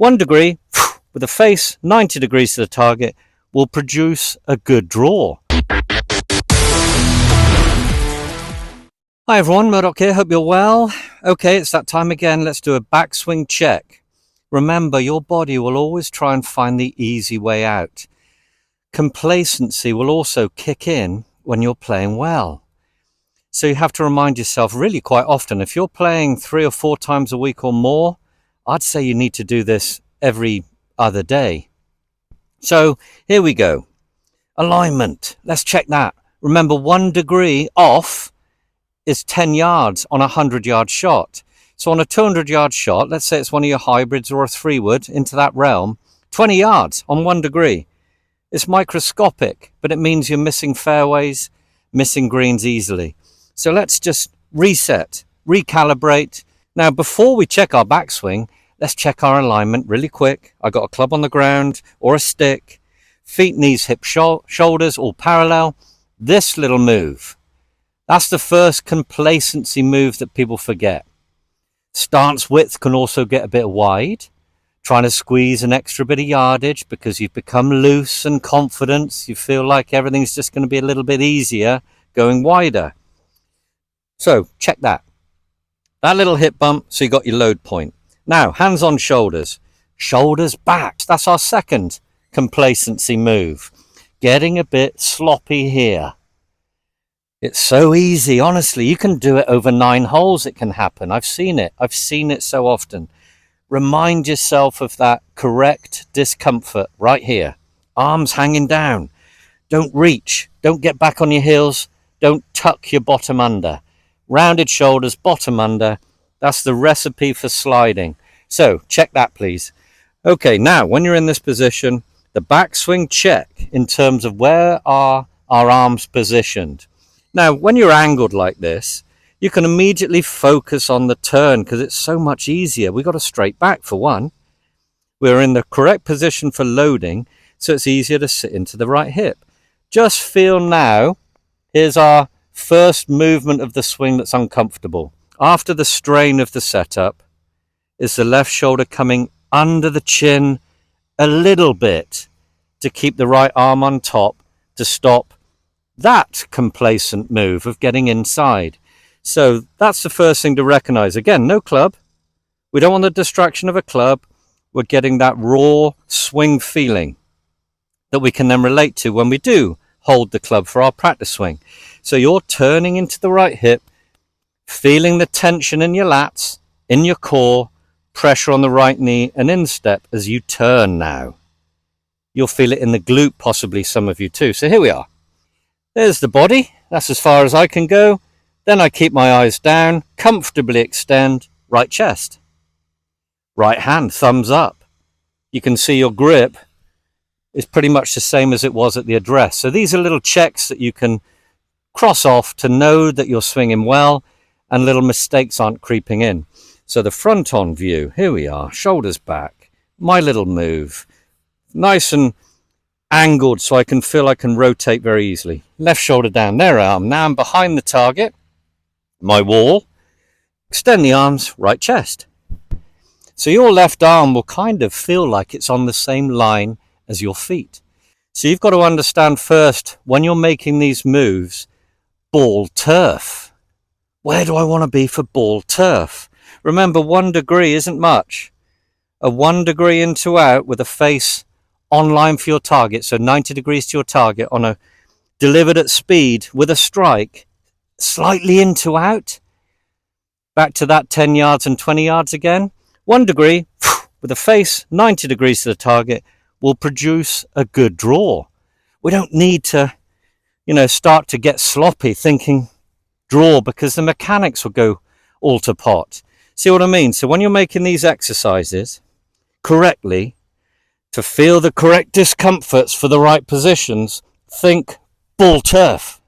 1 degree with a face 90 degrees to the target will produce a good draw. Hi everyone, Murdoch here, hope you're well. Okay, it's that time again, let's do a backswing check. Remember, your body will always try and find the easy way out. Complacency will also kick in when you're playing well. So you have to remind yourself really quite often, if you're playing 3 or 4 times a week or more, I'd say you need to do this every other day. So here we go. Alignment, let's check that. Remember, 1 degree off is 10 yards on a 100-yard shot. So on a 200-yard shot, let's say it's one of your hybrids or a 3-wood into that realm, 20 yards on 1 degree. It's microscopic, but it means you're missing fairways, missing greens easily. So let's just reset, recalibrate. Now, before we check our backswing, let's check our alignment really quick. I got a club on the ground or a stick, feet, knees, hips, shoulders all parallel. This little move, that's the first complacency move that people forget. Stance width can also get a bit wide, trying to squeeze an extra bit of yardage because you've become loose and confident. You feel like everything's just going to be a little bit easier going wider. So check that. That little hip bump, so you got your load point. Now, hands on shoulders. Shoulders back. That's our second complacency move. Getting a bit sloppy here. It's so easy, honestly. You can do it over 9 holes. It can happen. I've seen it. I've seen it so often. Remind yourself of that correct discomfort right here. Arms hanging down. Don't reach. Don't get back on your heels. Don't tuck your bottom under. Rounded shoulders, bottom under. That's the recipe for sliding. So check that, please. Okay, now when you're in this position, the backswing check in terms of where are our arms positioned. Now, when you're angled like this, you can immediately focus on the turn because it's so much easier. We've got a straight back for one. We're in the correct position for loading, so it's easier to sit into the right hip. Just feel now, here's our first movement of the swing that's uncomfortable. After the strain of the setup, is the left shoulder coming under the chin a little bit to keep the right arm on top to stop that complacent move of getting inside. So that's the first thing to recognize. Again, no club. We don't want the distraction of a club. We're getting that raw swing feeling that we can then relate to when we do hold the club for our practice swing. So you're turning into the right hip, feeling the tension in your lats, in your core, pressure on the right knee and instep as you turn now. You'll feel it in the glute, possibly some of you too. So here we are. There's the body. That's as far as I can go. Then I keep my eyes down, comfortably extend, right chest. Right hand, thumbs up. You can see your grip is pretty much the same as it was at the address. So these are little checks that you can cross off to know that you're swinging well and little mistakes aren't creeping in. So the front on view, here we are, shoulders back, my little move, nice and angled so I can feel I can rotate very easily. Left shoulder down, there I am. Now I'm behind the target, my wall, extend the arms, right chest. So your left arm will kind of feel like it's on the same line as your feet. So you've got to understand first, when you're making these moves, ball turf. Where do I want to be for ball turf? Remember, 1 degree isn't much. A 1 degree in to out with a face on line for your target, so 90 degrees to your target on a delivered at speed with a strike, slightly in to out. Back to that 10 yards and 20 yards again. 1 degree with a face 90 degrees to the target will produce a good draw. We don't need to, start to get sloppy thinking draw because the mechanics will go all to pot. See what I mean? So when you're making these exercises correctly, to feel the correct discomforts for the right positions, think ball turf.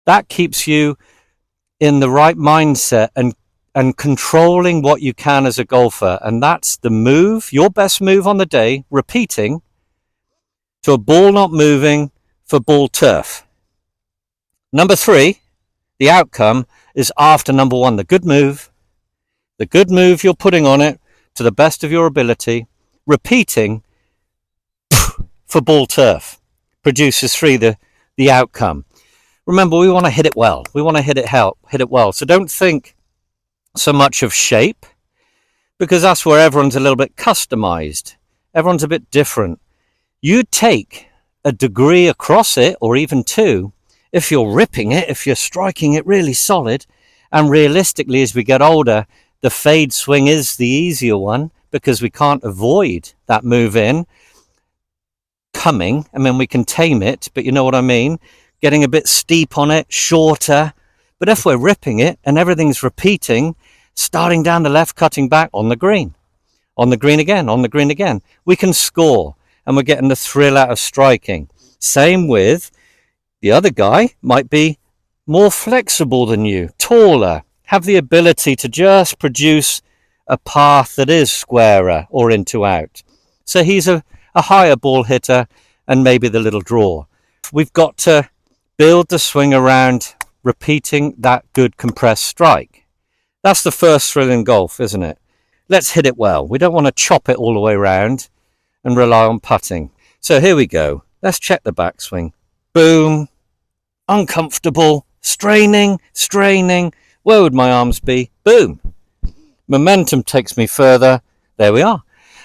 That keeps you in the right mindset and controlling what you can as a golfer. And that's the move, your best move on the day, repeating to a ball not moving for ball turf. Number 3, the outcome is after number 1, the good move. the good move you're putting on it to the best of your ability, repeating for ball turf produces the outcome. Remember, we want to hit it well. We want to hit it well. So don't think so much of shape, because that's where everyone's a little bit customized. Everyone's a bit different. You take a degree across it, or even two, if you're ripping it, if you're striking it really solid. And realistically, as we get older, the fade swing is the easier one, because we can't avoid that move in coming. I mean, we can tame it, but you know what I mean? Getting a bit steep on it, shorter. But if we're ripping it and everything's repeating, starting down the left, cutting back on the green again, we can score, and we're getting the thrill out of striking. Same with the other guy, might be more flexible than you, taller, have the ability to just produce a path that is squarer or into out. So he's a higher ball hitter and maybe the little draw. We've got to build the swing around repeating that good compressed strike. That's the first thrill in golf, isn't it? Let's hit it well. We don't want to chop it all the way around and rely on putting. So here we go. Let's check the backswing. Boom. Uncomfortable. Straining. Where would my arms be? Boom. Momentum takes me further. There we are.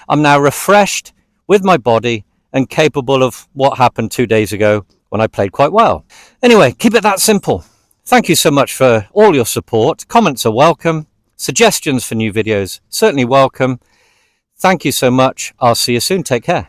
I'm now refreshed with my body and capable of what happened 2 days ago when I played quite well. Anyway, keep it that simple. Thank you so much for all your support. Comments are welcome. Suggestions for new videos, certainly welcome. Thank you so much. I'll see you soon. Take care.